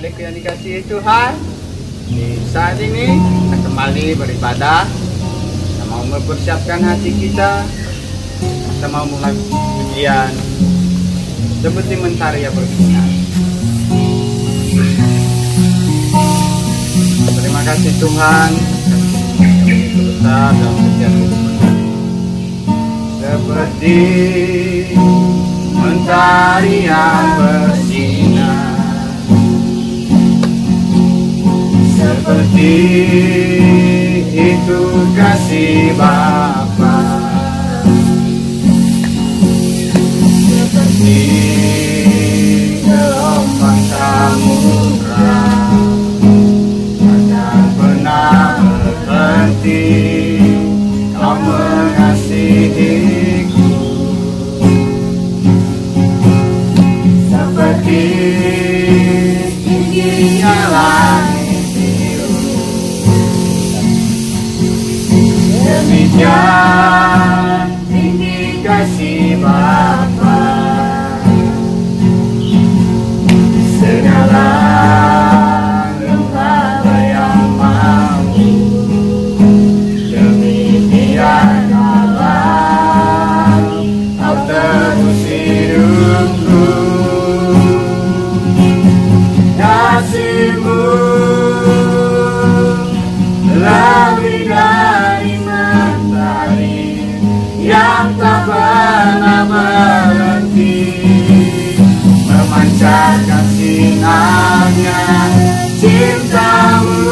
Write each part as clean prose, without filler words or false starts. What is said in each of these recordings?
adik-adik yang dikasihi Tuhan, di saat ini kita kembali beribadah. Kita mau mempersiapkan hati kita. Kita mau mulai pujian seperti mentari yang bersinar. Terima kasih Tuhan, begitu besar dalam pujian seperti mentari yang bersinar, seperti itu kasih Bapa, seperti gelombang samudra takkan pernah berhenti. Kau mengasihiku seperti tingginya langit biru, demikian tinggi kasih Bapa. Segala lembaga yang mampu demikian dalam Kau tebus hidupku. Kasih-Mu lebih dari mentari yang tak pernah berhenti, memancarkan sinarnya cinta-Mu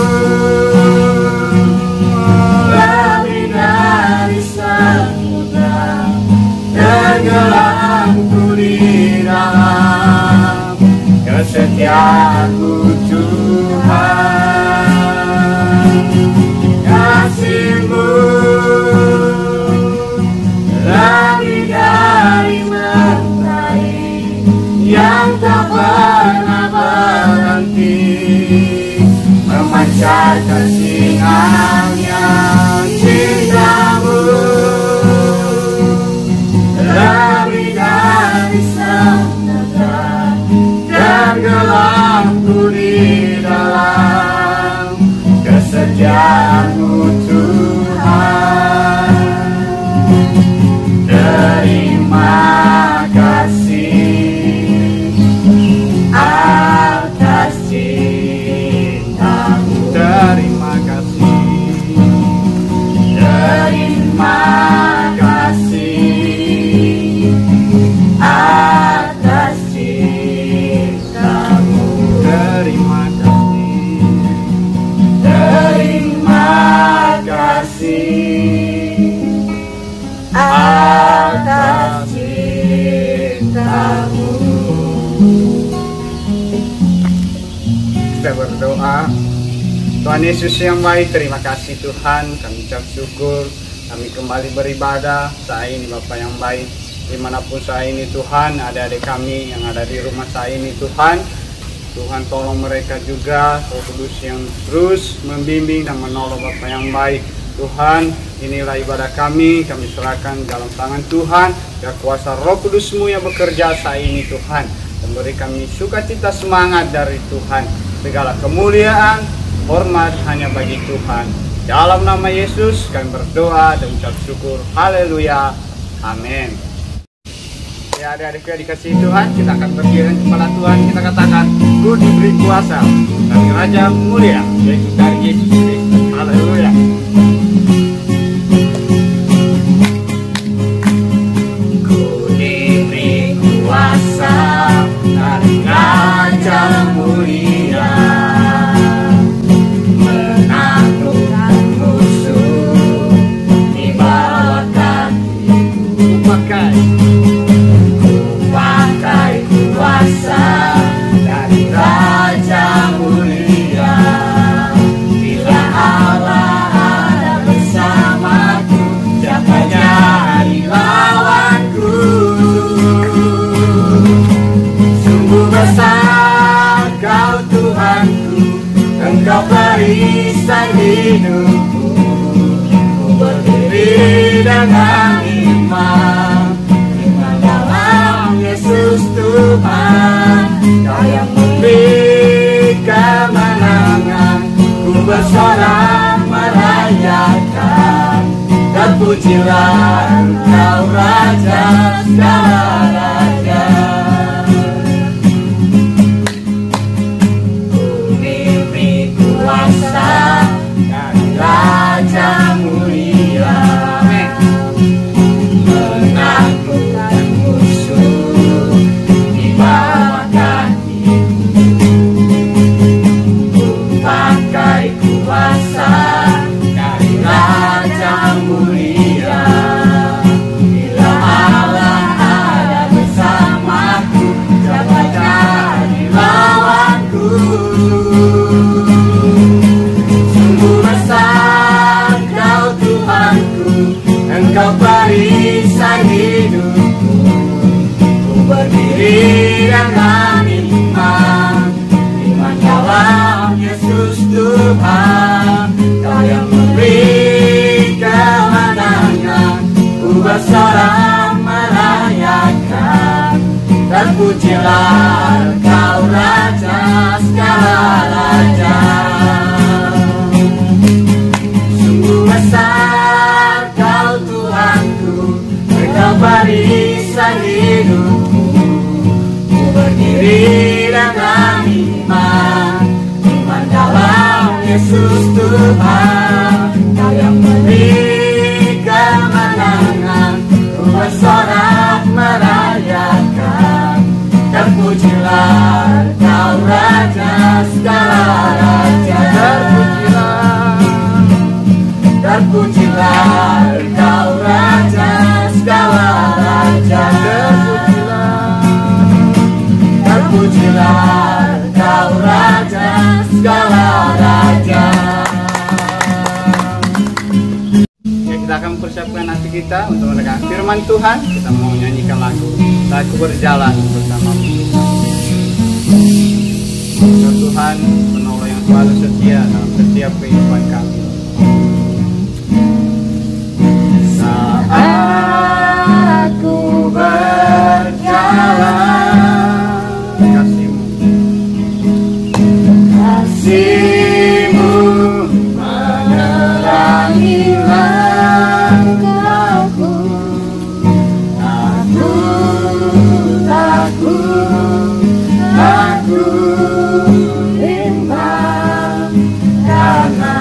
lebih dari samudra, tenggelamku di dalam kesetiaan-Mu Tuhan. Kasih-Mu lebih dari mentari yang tak pernah berhenti, memancarkan sinarnya cinta-Mu lebih dari samudra, tenggelamku di dalam kesetiaan-Mu Tuhan. Terima kasih atas cinta-Mu. Terima kasih. Terima kasih atas cinta-Mu. Terima kasih. Terima kasih atas cinta-Mu. Kita berdoa. Tuhan Yesus yang baik, terima kasih Tuhan. Kami ucap syukur, kami kembali beribadah saat ini Bapa yang baik. Dimanapun saat ini Tuhan, adik-adik kami yang ada di rumah saat ini Tuhan, Tuhan tolong mereka juga, Roh Kudus yang terus membimbing dan menolong Bapa yang baik. Tuhan, inilah ibadah kami serahkan dalam tangan Tuhan. Ya kuasa Roh Kudus-Mu yang bekerja saat ini Tuhan, dan beri kami sukacita semangat dari Tuhan. Segala kemuliaan, hormat hanya bagi Tuhan. Dalam nama Yesus kami berdoa dan ucap syukur. Haleluya. Amin. Ya adik-adik yang dikasihi Tuhan, kita akan berdiri kepada Tuhan. Kita katakan, Ku diberi kuasa dari Raja mulia, yaitu dari Yesus Kristus. Haleluya. Ku diberi kuasa dari Raja mulia, menaklukkan musuh di bawah kakiku. Pakai kuasa dari Raja mulia. Bila Allah ada bersamaku, siapa yang lawanku? Sungguh besar Kau Tuhanku, Engkau perisai hidupku. Ku berdiri dengan iman dalam Yesus Tuhan, Kau yang memberikan Terpujilah Engkau Raja segala raja. Beri kuasa dari Raja mulia, menaklukkan musuh di bawah kakimu. Pakai kuasa dari Raja mulia, bila Allah ada bersamaku, siapa jadi lawanku? Sungguh besar Engkau Tuhanku, Engkau perisai hidupku. Ku berdiri dengan iman, iman dalam Yesus Tuhan. Kau yang memberi kemenangan, ku bersorak merayakan. Terpujilah Engkau Raja segala raja. Sungguh besar Kau Tuhanku, Engkau perisai hidupku. Ku berdiri dengan iman, iman dalam Yesus Tuhan. Kau yang beri kemenangan, ku bersorak merayakan. Terpujilah Kau Raja segala raja. Terpujilah Kau Raja segala raja. Terpujilah Kau Raja segala raja. Ya, kita akan persiapkan hati kita untuk mendengar firman Tuhan. Kita mau nyanyikan lagu berjalan bersama-Mu. Tuhan penolong yang selalu setia dalam setiap kehidupan kami. Saat aku berjalan, kasih-Mu menerangi langkahku. Aku bimbang karena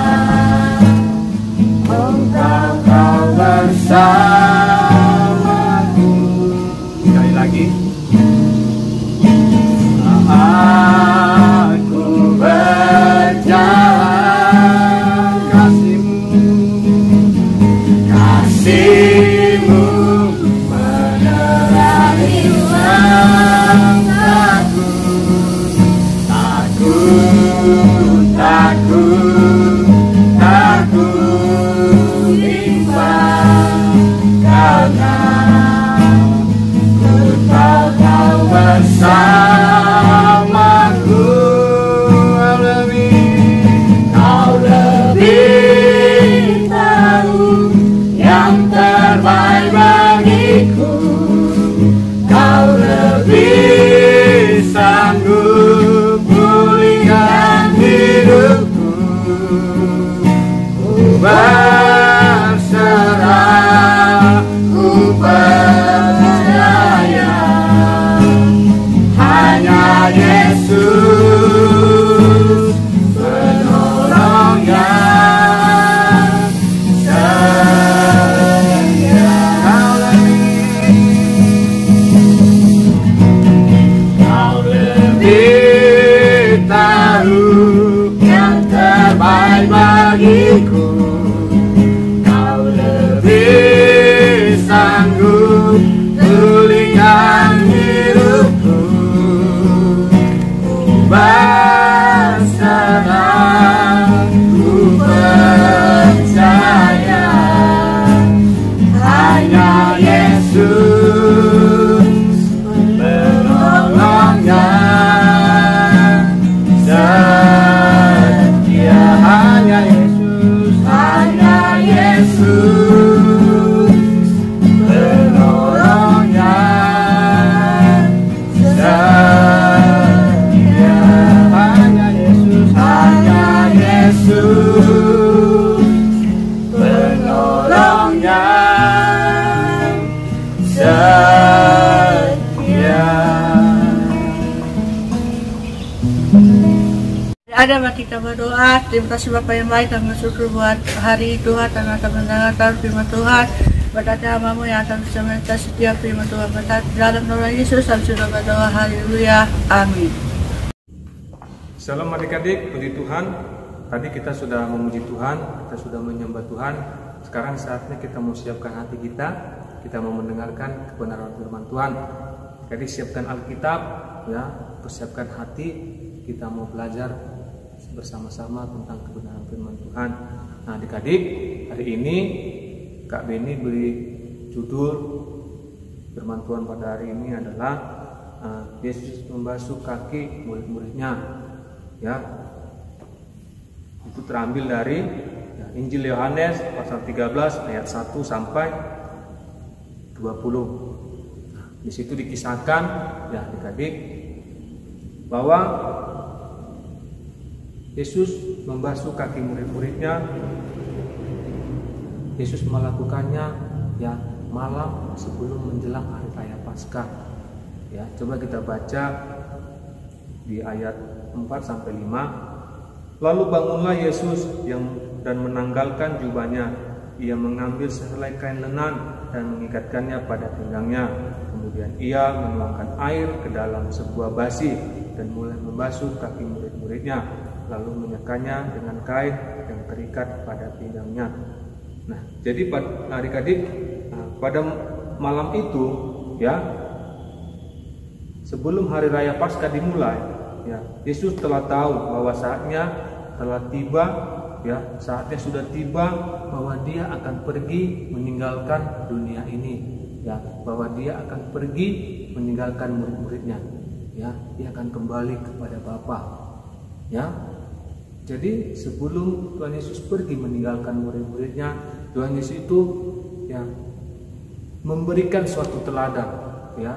setia. Ada mari kita berdoa. Terima kasih Bapak yang baik, kami bersyukur buat hari Tuhan dan akan mendengarkan firman Tuhan. Berkati hamba-Mu yang akan bisa menceritakan setiap firman Tuhan. Berkati dalam nama Yesus kami sudah berdoa. Haleluya. Amin. Salam adik-adik, puji Tuhan. Tadi kita sudah memuji Tuhan, kita sudah menyembah Tuhan. Sekarang saatnya kita mau siapkan hati kita mau mendengarkan kebenaran firman Tuhan. Jadi siapkan Alkitab, ya, persiapkan hati, kita mau belajar bersama-sama tentang kebenaran firman Tuhan. Nah, adik-adik, hari ini Kak Beni beri judul firman Tuhan pada hari ini adalah Yesus membasuh kaki murid-muridnya. Ya, itu terambil dari Injil Yohanes pasal 13 ayat 1 sampai 20. Nah, di situ dikisahkan, ya adik-adik, bahwa Yesus membasuh kaki murid-muridnya. Yesus melakukannya ya malam sebelum menjelang hari raya Paskah. Ya, coba kita baca di ayat 4 sampai 5. Lalu bangunlah Yesus dan menanggalkan jubahnya. Ia mengambil sehelai kain lenan dan mengikatkannya pada pinggangnya. Kemudian ia menuangkan air ke dalam sebuah basi dan mulai membasuh kaki murid-muridnya, lalu menyekanya dengan kain yang terikat pada pinggangnya. Nah, jadi adik-adik, pada malam itu, ya, sebelum hari raya Paskah dimulai, ya, Yesus telah tahu bahwa saatnya telah tiba, ya, saatnya sudah tiba bahwa dia akan pergi meninggalkan dunia ini, ya, bahwa dia akan pergi meninggalkan murid-muridnya, ya, dia akan kembali kepada Bapa, ya. Jadi sebelum Tuhan Yesus pergi meninggalkan murid-muridnya, Tuhan Yesus itu ya memberikan suatu teladan, ya,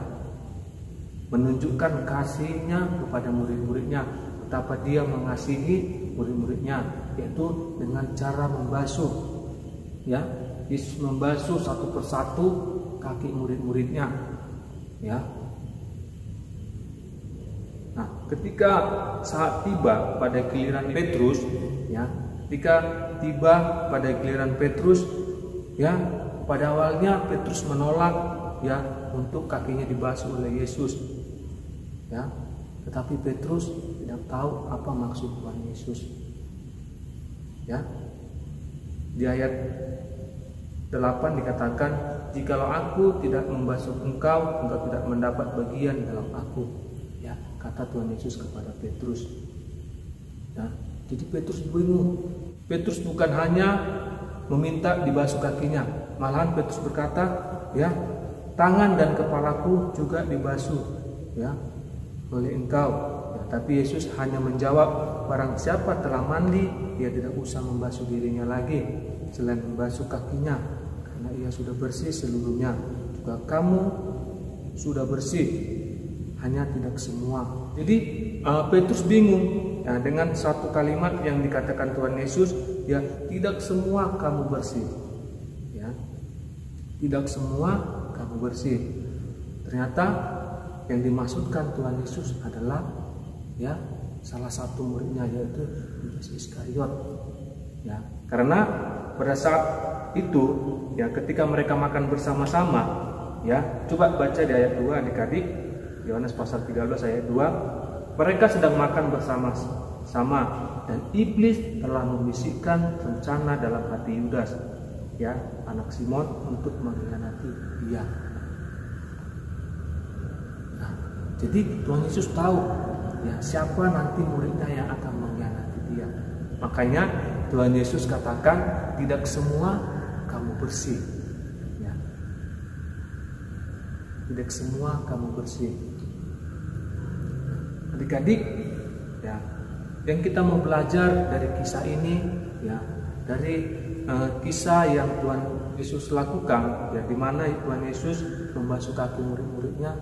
menunjukkan kasih-Nya kepada murid-muridnya, betapa dia mengasihi murid-muridnya, yaitu dengan cara membasuh, ya. Yesus membasuh satu persatu kaki murid-muridnya, ya. Nah, ketika saat tiba pada giliran Petrus, ya, ketika tiba pada giliran Petrus, ya, pada awalnya Petrus menolak, ya, untuk kakinya dibasuh oleh Yesus, ya, tetapi Petrus tidak tahu apa maksud Tuhan Yesus, ya. Di ayat 8 dikatakan, jikalau aku tidak membasuh engkau tidak mendapat bagian dalam aku, ya, kata Tuhan Yesus kepada Petrus. Nah, jadi Petrus bingung. Petrus bukan hanya meminta dibasuh kakinya, malahan Petrus berkata, ya, tangan dan kepalaku juga dibasuh, ya, oleh engkau. Ya, tapi Yesus hanya menjawab, barang siapa telah mandi, dia tidak usah membasuh dirinya lagi selain membasuh kakinya, karena ia sudah bersih seluruhnya. Juga kamu sudah bersih, hanya tidak semua. Jadi Petrus bingung, ya, dengan satu kalimat yang dikatakan Tuhan Yesus, ya, tidak semua kamu bersih, ya, tidak semua kamu bersih. Ternyata yang dimaksudkan Tuhan Yesus adalah, ya, salah satu muridnya, yaitu Yudas Iskariot, ya, karena pada saat itu, ya, ketika mereka makan bersama-sama, ya, coba baca di ayat 2 adik-adik, Yohanes pasal 13 ayat 2, mereka sedang makan bersama-sama dan iblis telah membisikkan rencana dalam hati Yudas, ya, anak Simon, untuk mengkhianati dia. Nah, jadi Tuhan Yesus tahu, ya, siapa nanti muridnya yang akan mengkhianati dia. Makanya Tuhan Yesus katakan, tidak semua kamu bersih, ya, tidak semua kamu bersih. Adik-adik, ya, yang kita mau belajar dari kisah ini, ya, dari kisah yang Tuhan Yesus lakukan, ya, di mana Tuhan Yesus membasuh kaki murid-muridnya,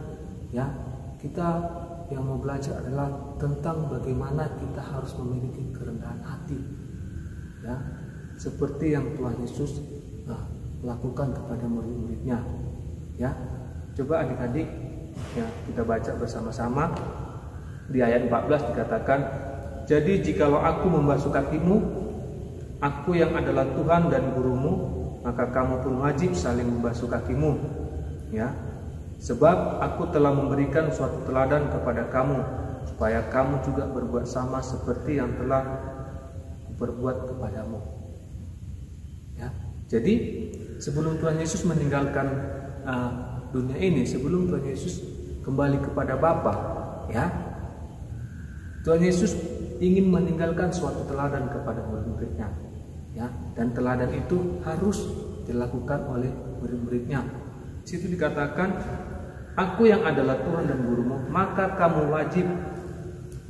ya, kita yang mau belajar adalah tentang bagaimana kita harus memiliki kerendahan hati, ya, seperti yang Tuhan Yesus lakukan kepada murid-muridnya, ya. Coba adik-adik ya, kita baca bersama-sama. Di ayat 14 dikatakan, jadi jikalau aku membasuh kakimu, aku yang adalah Tuhan dan gurumu, maka kamu pun wajib saling membasuh kakimu. Ya, sebab aku telah memberikan suatu teladan kepada kamu, supaya kamu juga berbuat sama seperti yang telah berbuat kepadamu. Ya, jadi sebelum Tuhan Yesus meninggalkan dunia ini, sebelum Tuhan Yesus kembali kepada Bapa, ya, Tuhan Yesus ingin meninggalkan suatu teladan kepada murid-muridnya, ya, dan teladan itu harus dilakukan oleh murid-muridnya. Di situ dikatakan, aku yang adalah Tuhan dan gurumu, maka kamu wajib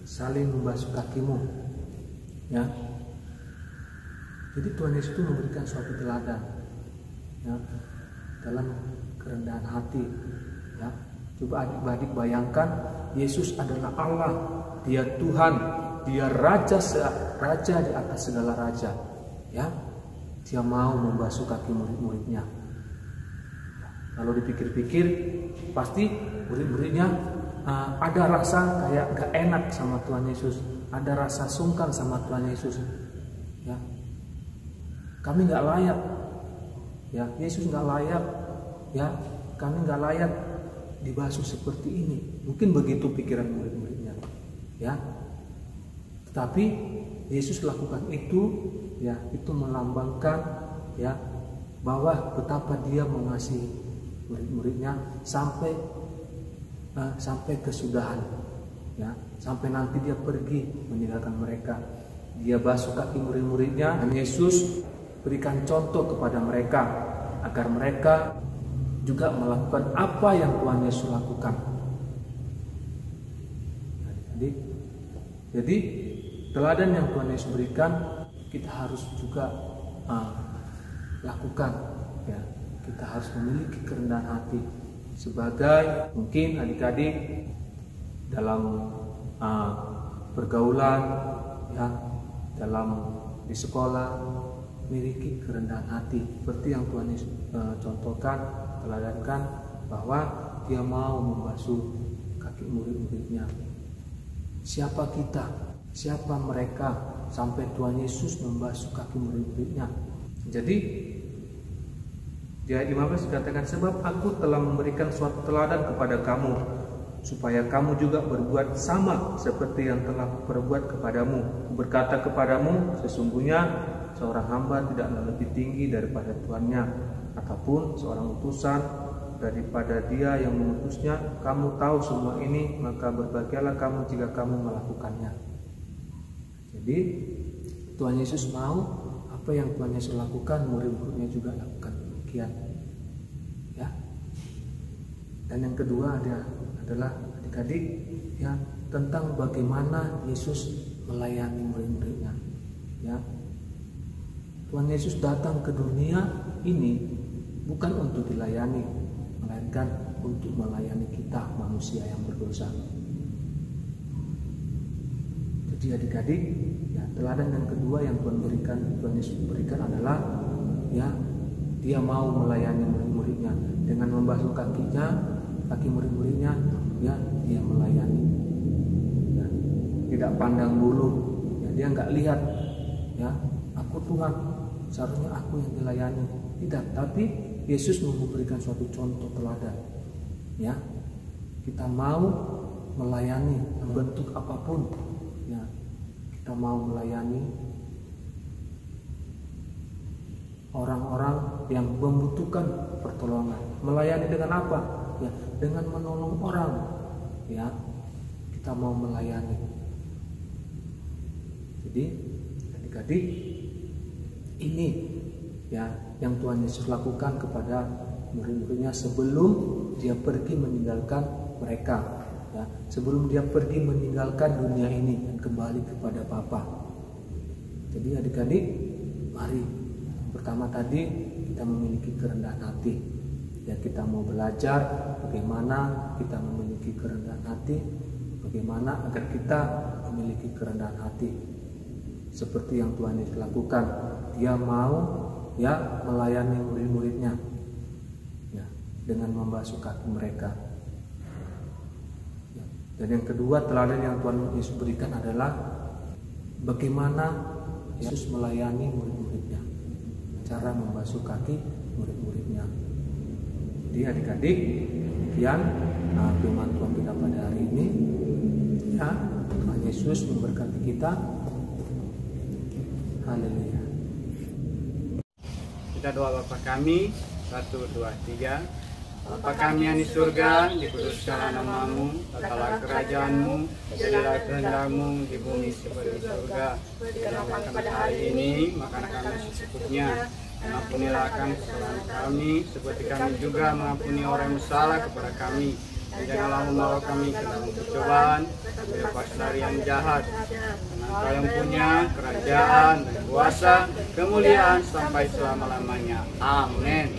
saling membasuh kakimu. Ya, jadi Tuhan Yesus itu memberikan suatu teladan, ya, dalam kerendahan hati. Ya, coba adik-adik bayangkan, Yesus adalah Allah. Dia Tuhan, Dia Raja di atas segala raja. Ya, Dia mau membasuh kaki murid-muridnya. Kalau dipikir-pikir, pasti murid-muridnya ada rasa kayak gak enak sama Tuhan Yesus, ada rasa sungkan sama Tuhan Yesus. Ya, kami gak layak. Ya, Yesus gak layak. Ya, kami gak layak dibasuh seperti ini. Mungkin begitu pikiran murid-muridnya. Ya, tetapi Yesus lakukan itu, ya, itu melambangkan, ya, bahwa betapa Dia mengasihi murid-muridnya sampai kesudahan, ya, sampai nanti Dia pergi meninggalkan mereka. Dia basuh kaki murid-muridnya, dan Yesus berikan contoh kepada mereka agar mereka juga melakukan apa yang Tuhan Yesus lakukan. Jadi teladan yang Tuhan Yesus berikan kita harus juga lakukan, ya. Kita harus memiliki kerendahan hati sebagai, mungkin adik-adik dalam pergaulan, ya, dalam di sekolah, memiliki kerendahan hati seperti yang Tuhan Yesus contohkan, teladankan, bahwa Dia mau membasuh kaki murid-muridnya. Siapa kita? Siapa mereka sampai Tuhan Yesus membasuh kaki murid-muridnya? Jadi di ayat 15 dikatakan, sebab aku telah memberikan suatu teladan kepada kamu, supaya kamu juga berbuat sama seperti yang telah berbuat kepadamu. Berkata kepadamu, sesungguhnya seorang hamba tidaklah lebih tinggi daripada tuannya, ataupun seorang utusan daripada dia yang mengutusnya. Kamu tahu semua ini, maka berbahagialah kamu jika kamu melakukannya. Jadi Tuhan Yesus mau apa yang Tuhan Yesus lakukan, murid-muridnya juga lakukan demikian, ya. Dan yang kedua adalah adik-adik, ya, tentang bagaimana Yesus melayani murid-muridnya, ya. Tuhan Yesus datang ke dunia ini bukan untuk dilayani, melainkan untuk melayani kita manusia yang berdosa. Jadi adik-adik, ya, teladan yang kedua yang Tuhan Yesus berikan adalah, ya, Dia mau melayani murid-muridnya dengan membasuh kaki murid-muridnya, ya, Dia melayani, ya, tidak pandang bulu, ya, Dia nggak lihat, ya, aku Tuhan, seharusnya aku yang dilayani, tidak. Tapi Yesus memberikan suatu contoh teladan, ya, kita mau melayani dalam bentuk apapun, ya, kita mau melayani orang-orang yang membutuhkan pertolongan. Melayani dengan apa? Ya, dengan menolong orang, ya, kita mau melayani. Jadi adik-adik, ini, ya, yang Tuhan Yesus lakukan kepada murid-muridnya sebelum Dia pergi meninggalkan mereka, ya, sebelum Dia pergi meninggalkan dunia ini dan kembali kepada Bapa. Jadi adik-adik, mari, pertama tadi kita memiliki kerendahan hati, ya, kita mau belajar bagaimana kita memiliki kerendahan hati, bagaimana agar kita memiliki kerendahan hati seperti yang Tuhan Yesus lakukan. Dia mau, ya, melayani murid-muridnya, ya. dengan membasuh kaki mereka. Ya. Dan yang kedua teladan yang Tuhan Yesus berikan adalah bagaimana Yesus melayani murid-muridnya, cara membasuh kaki murid-muridnya. Jadi adik-adik, demikian firman Tuhan kita pada hari ini. Ya, Tuhan Yesus memberkati kita. Haleluya. Kita doa Bapa kami, 1, 2, 3. Bapa kami yang di surga, dikuduskanlah namamu, datanglah kerajaanmu, jadilah kehendak-mu di bumi seperti di surga. Berikanlah kami pada hari ini makanan kami secukupnya. Ampunilah kami kesalahan kami, seperti kami juga mengampuni orang yang bersalah kepada kami. Dan janganlah membawa kami ke dalam pencobaan, bebas dari yang jahat. Karena Engkau yang punya kerajaan dan kuasa, kemuliaan sampai selama-lamanya. Amin.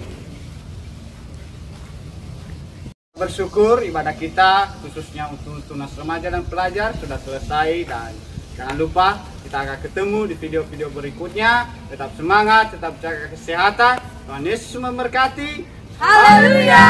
Bersyukur ibadah kita khususnya untuk tunas remaja dan pelajar sudah selesai, dan jangan lupa kita akan ketemu di video-video berikutnya. Tetap semangat, tetap jaga kesehatan. Tuhan Yesus memberkati. Haleluya.